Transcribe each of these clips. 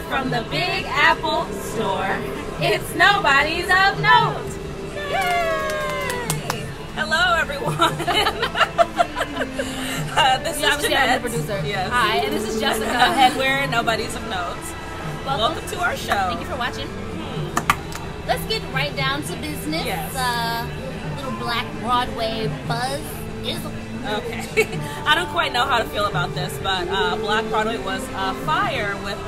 from the Big Apple store, it's Nobodies of Note. Yay! Hello, everyone. This is Jeanette. The producer. Yes. Hi, and this is Jessica. And we're Nobodies of Note. Welcome to our show. Thank you for watching. Let's get right down to business. Yes. Little Black Broadway buzz is. Okay. I don't quite know how to feel about this, but Black Broadway was fire with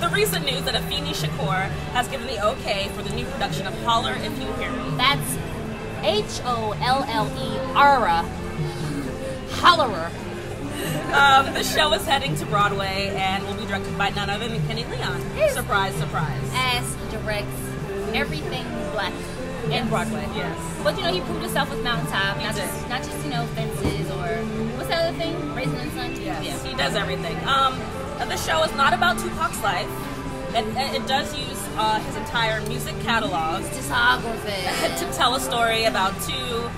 the recent news that Afeni Shakur has given the okay for the new production of Holler If You Hear Me. That's H-O-L-L-E-R-A. Hollerer. The show is heading to Broadway and will be directed by none other than Kenny Leon. Surprise, surprise. As directs everything Black and Broadway. Yes. But he proved himself with Mountaintop. Not just Fences or what's that other thing? Raisin and Sun? Yes. Yeah. He does everything. The show is not about Tupac's life. It does use his entire music catalog discography to tell a story about two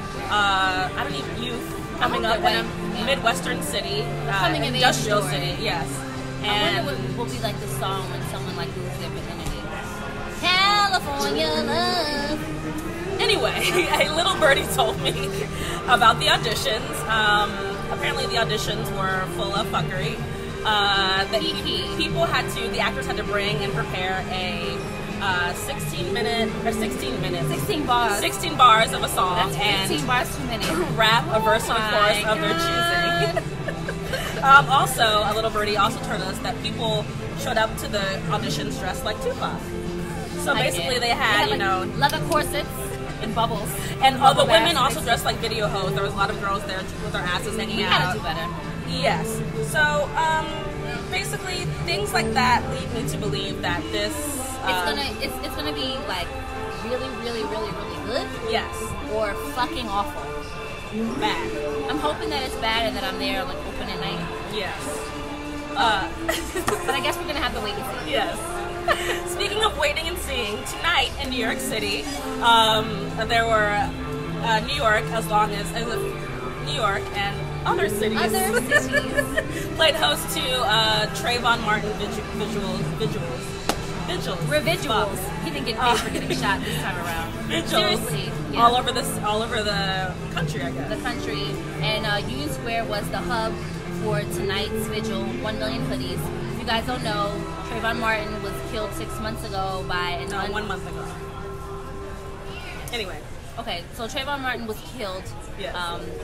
youth coming up in a Midwestern city, coming in industrial city. Yes. And I wonder what will be like the song when someone like loses their virginity. California love. Anyway, a little birdie told me about the auditions. Apparently the auditions were full of fuckery. The actors had to bring and prepare a 16 bars of a song. That's 16 bars too many. Rap a verse and a chorus of their choosing. Also, a little birdie also told us that people showed up to the auditions dressed like Tupac. So basically they had, leather corsets and bubbles. And all the women also dressed like video hoes. There was a lot of girls there with their asses hanging out. We gotta do better. Yes. So, basically, things like that lead me to believe that this... it's gonna be, like, really, really, really, really good. Yes. Or fucking awful. Bad. I'm hoping that it's bad and that I'm there, like, open at night. Yes. But I guess we're gonna have to wait and see. Yes. Speaking of waiting and seeing, tonight in New York City, there were New York as New York and other cities played host to Trayvon Martin vigils. He didn't get paid for getting shot this time around. Vigils. Seriously, yeah. all over the country, I guess. The country, and Union Square was the hub for tonight's vigil. 1 million hoodies. If you guys don't know, Trayvon Martin was killed 6 months ago by 1 month ago. Anyway. Okay, so Trayvon Martin was killed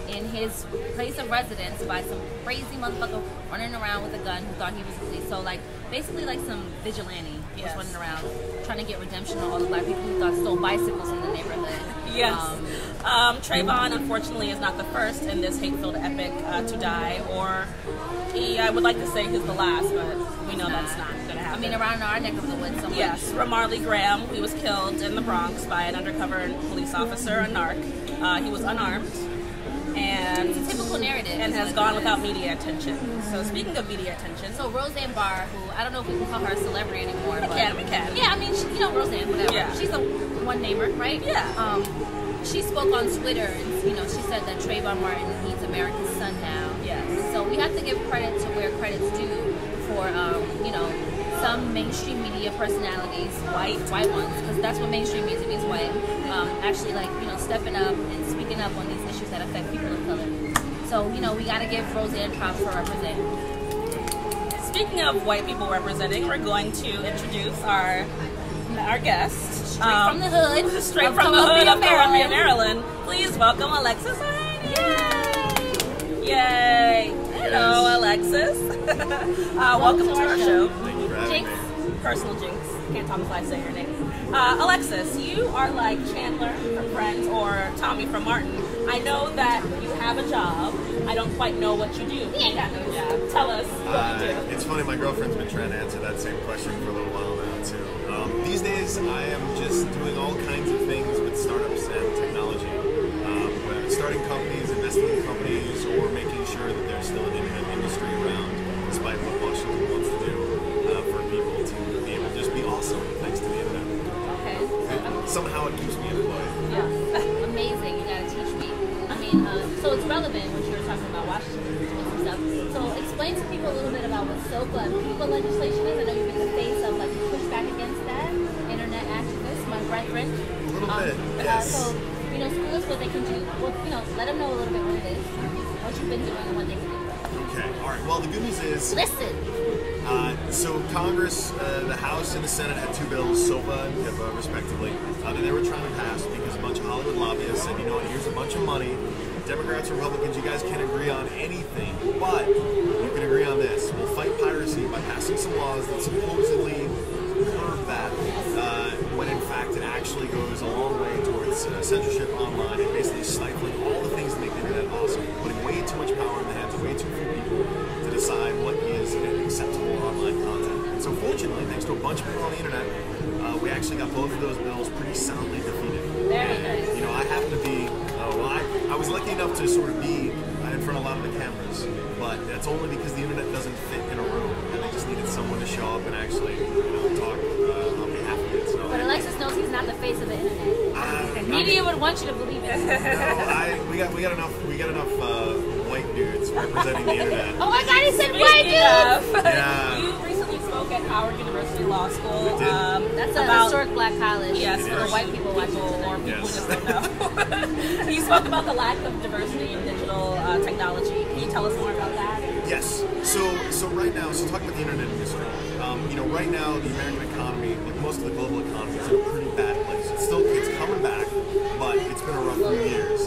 in his place of residence by some crazy motherfucker running around with a gun who thought he was police. So, basically some vigilante was running around trying to get redemption on all the black people who thought stole bicycles in the neighborhood. Yes. Trayvon, unfortunately, is not the first in this hate-filled epic to die, or I would like to say he's the last, but we know that's not going to happen. I mean, around our neck of the woods somewhere. Yes, Ramarley Graham, he was killed in the Bronx by an undercover police officer, a narc. He was unarmed, and it's a typical narrative, and has gone without media attention. So speaking of media attention, so Roseanne Barr, who I don't know if we can call her a celebrity anymore, we can. Yeah, I mean, Roseanne, whatever. Yeah. She's a one-namer, right? Yeah. She spoke on Twitter, and she said that Trayvon Martin needs America's son now. Yes. So we have to give credit to where credit's due for some mainstream media personalities, white ones, because that's what mainstream music is, white. Actually, stepping up and speaking up on these issues that affect people of color. So we got to give Roseanne props for representing. Speaking of white people representing, we're going to introduce our guest. Straight from the hood. Straight from the hood of Columbia, Maryland. Please welcome Alexis Ohanian. Yay! Hello, Alexis. Welcome to our show. Thank you for having me. Personal jinx. Can't talk if I say your name. Alexis, you are like Chandler from Friends or Tommy from Martin. I know that you have a job. I don't quite know what you do. You ain't got no job. Tell us what you do. It's funny, my girlfriend's been trying to answer that same question for a little while now, too. These days, I am just doing all kinds of things with startups and technology. Whether it's starting companies, investing in companies, or making sure that there's still an internet industry around, despite what Washington wants to do, for people to be able to just be awesome thanks to the internet. Okay. Somehow it keeps me employed. Yeah. Amazing. You gotta teach me. I mean, so it's relevant when you were talking about Washington and stuff. So explain explain to people a little bit about what SOPA and PIPA legislation is. I know you've been the face of like push back against that. Internet activists, my brethren. A little bit, yes. So, schools, what they can do. Well, let them know a little bit what it is, what you've been doing, and what they can do. Okay, all right. Well, the good news is... Listen! So Congress, the House and the Senate had two bills, SOPA and PIPA, respectively, that they were trying to pass because a bunch of Hollywood lobbyists said, you know what, here's a bunch of money. Democrats, Republicans, you guys can't agree on anything, but you can agree on this. We'll fight piracy by passing some laws that supposedly curb that, when in fact it actually goes a long way towards censorship online and basically stifling all the things that make the internet awesome, putting way too much power in the hands of way too few people to decide what is acceptable online content. And so fortunately, thanks to a bunch of people on the internet, we actually got both of those bills pretty soundly defeated. Very nice. I happen to be, I was lucky enough to sort of be in front of a lot of the cameras, but that's only because the internet doesn't fit in a room, and they just needed someone to show up and actually, talk on behalf of it. So, but Alexis knows he's not the face of the internet. Media would want you to believe it. No, we got enough white dudes representing the internet. Oh my God, he said white dudes. Yeah. You recently spoke at Howard University Law School. That's a historic black college. Yes, for white people watching or people just don't know. You spoke about the lack of diversity in digital technology. Can you tell us more about that? Yes. So right now, talking about the internet industry, right now the American economy, like most of the global economy, is in a pretty bad place. It's coming back, but it's been a rough few years.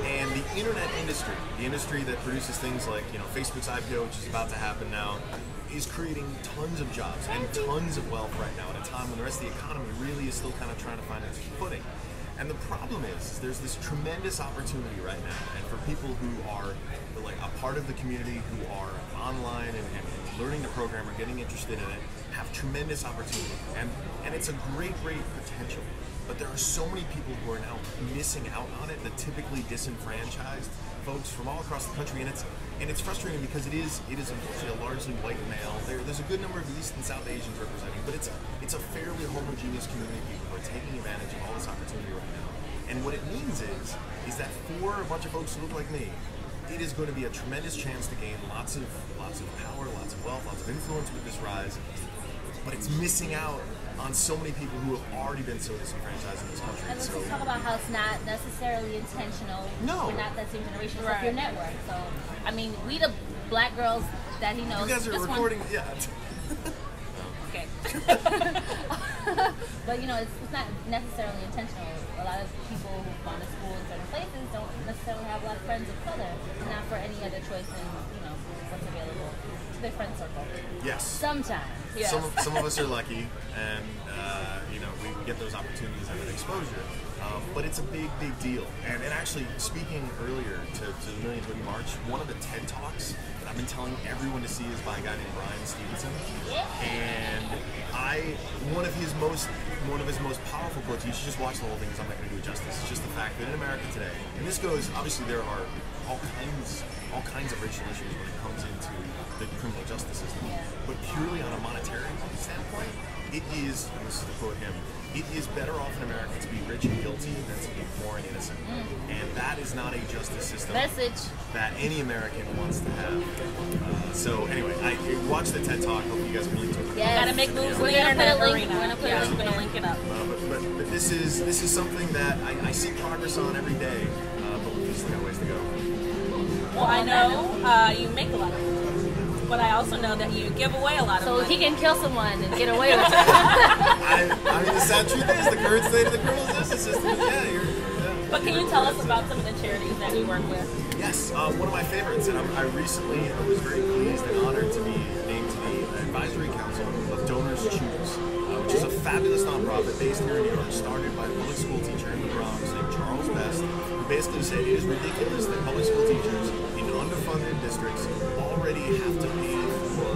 And the internet industry, the industry that produces things like Facebook's IPO, which is about to happen now, is creating tons of jobs and tons of wealth right now at a time when the rest of the economy really is still kind of trying to find its footing. And the problem is there's this tremendous opportunity right now, and for people who are like a part of the community, who are online and learning the program or getting interested in it, have tremendous opportunity, and it's a great potential. But there are so many people who are now missing out on it, the typically disenfranchised folks from all across the country, and it's frustrating because it is unfortunately a largely white male. There's a good number of East and South Asians representing, but it's a fairly homogeneous community of people who are taking advantage of all this opportunity right now. And what it means is that for a bunch of folks who look like me, it is going to be a tremendous chance to gain lots of power, lots of wealth, lots of influence with this rise, but it's missing out on so many people who have already been so disenfranchised in this country. And let's just talk about how it's not necessarily intentional. No. We're not that same generation. It's like your network. So, I mean, we the black girls that he knows. You guys are recording, yeah. Okay. But it's not necessarily intentional. A lot of people who've gone to school in certain places don't necessarily have a lot of friends of color, not for any other choice than what's available to their friend circle. Yes. Sometimes. Yes. Some of us are lucky, and we get those opportunities and that exposure. But it's a big deal. And actually, speaking earlier to the Million Hoodie March, one of the TED Talks that I've been telling everyone to see is by a guy named Brian Stevenson. And one of his most powerful quotes, you should just watch the whole thing because I'm not going to do it justice. It's just the fact that in America today, and this goes, obviously there are all kinds of racial issues when it comes into the criminal justice system. But purely on a monetary standpoint, it is, and this is to quote him, it is better off in America to be rich and guilty than to be poor and innocent. And that is not a justice system that any American wants to have. So anyway, I watch the TED Talk. Hope you guys can link to it. Yeah, gotta make moves in the internet arena. We're gonna link it up. But this is something that I see progress on every day, but we've still got ways to go. Well, I know you make a lot of money, but I also know that you give away a lot of money. So he can kill someone and get away with it. I mean, the sad truth is the current state of the criminal justice system. But can you tell us about some of the charities that you work with? Yes, one of my favorites, and I recently was very pleased and honored to be named to the Advisory Council of Donors Choose, which is a fabulous nonprofit based here in New York, started by a public school teacher in the Bronx named Charles Best, who basically said it is ridiculous that public school teachers in underfunded districts already have to pay for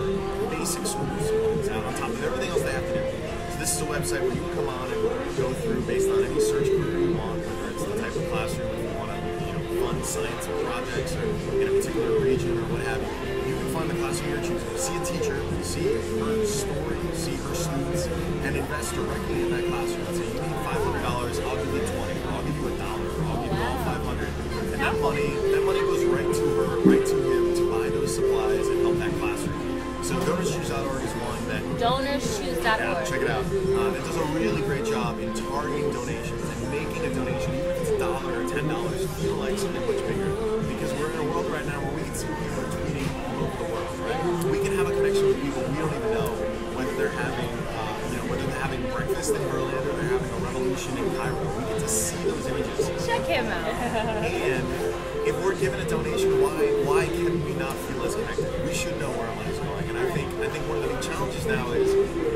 basic school supplies on top of everything else they have to do. So this is a website where you can come on and go through based on any search query you want, whether it's the type of classroom you want to fund science projects or in a particular region or what have you. You can find the classroom you're choosing. See a teacher, see her story, see her students, and invest directly in that classroom. Say you need $500, I'll give you 20, or I'll give you $1, or I'll give you all 500. And that money goes right to her, right to him to buy those supplies and help that class DonorsChoose.org. Yeah, check it out. It does a really great job in targeting donations and making a donation, even if it's $1 or $10, feel like something much bigger. Because we're in a world right now where we can see people are tweeting all over the world, right? We can have a connection with people we don't even know, whether they're having, whether they're having breakfast in Berlin or they're having a revolution in Cairo. We get to see those images. Check him out. And if we're given a donation, why can we not feel as connected? We should know where our money's going. And I think one of the big challenges now is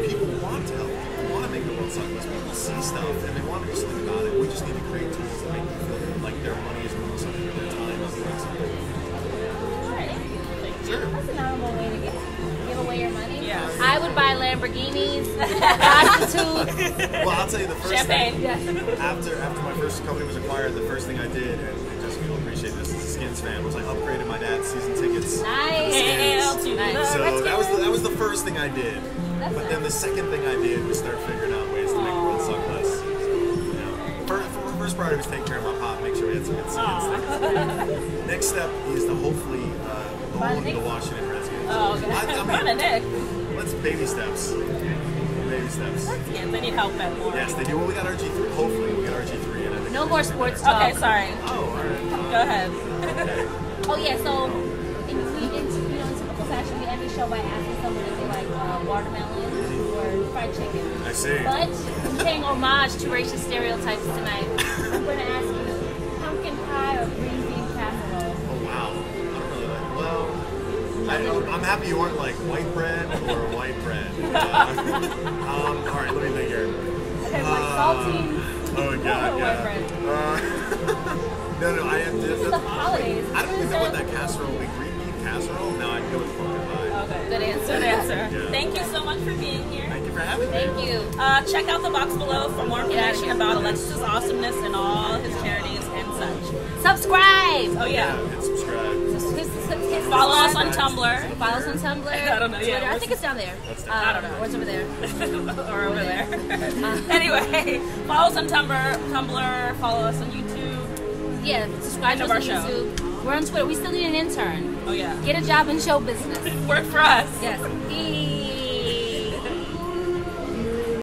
people want to help. People want to make the world suck less. People see stuff and they want to do something about it. We just need to create tools that make them feel like their money is doing something with their time is doing something. Sure. That's an honorable way to give away your money. Yeah. I would buy Lamborghinis, prostitutes. Well, I'll tell you the first Champagne. thing. After my first company was acquired, the first thing I did, and just you'll appreciate this as a Skins fan, was I upgraded my dad's season tickets. Nice. Nice. So that was the first thing I did. But then the second thing I did was start figuring out ways to make the world suck less. First priority was take care of my pop, make sure we had some good Skins. Next step is to hopefully own the Washington Redskins. Oh, okay. Let's baby steps. Baby steps. Yeah, they need help at more. Yes, they do. Well, we got RG3. Hopefully, we get RG3. And I think No more sports talk. Okay, sorry. Oh, all right. Go ahead. Okay. Oh yeah, so in typical fashion, we end the show by asking someone if they like watermelon or fried chicken. I see. But paying homage to racist stereotypes tonight, I'm going to ask you pumpkin pie or green bean casserole. Oh wow. I don't really like. Well, I'm happy you weren't like white bread or white bread. All right, let me think here. Okay, like saltine. Oh god, or yeah. white bread. No, I have This is the holidays. I don't even know what that casserole, like green bean casserole. No, I'd go with pumpkin pie. Okay. Good answer. Good answer. Yeah. Thank you so much for being here. Thank you for having me. Thank you. Check out the box below for more information about Alexis' awesomeness and all his charities and such. Subscribe. Oh yeah. Hit subscribe. Follow us on Tumblr. Follow us on Tumblr. I don't know, yeah. Twitter. I think it's down there. That's I don't know. What's over there? or over there. Anyway, follow us on Tumblr. Follow us on YouTube. Yeah, subscribe to End us of on our YouTube. We're on Twitter. We still need an intern. Oh yeah. Get a job in show business. Work for us. Yes.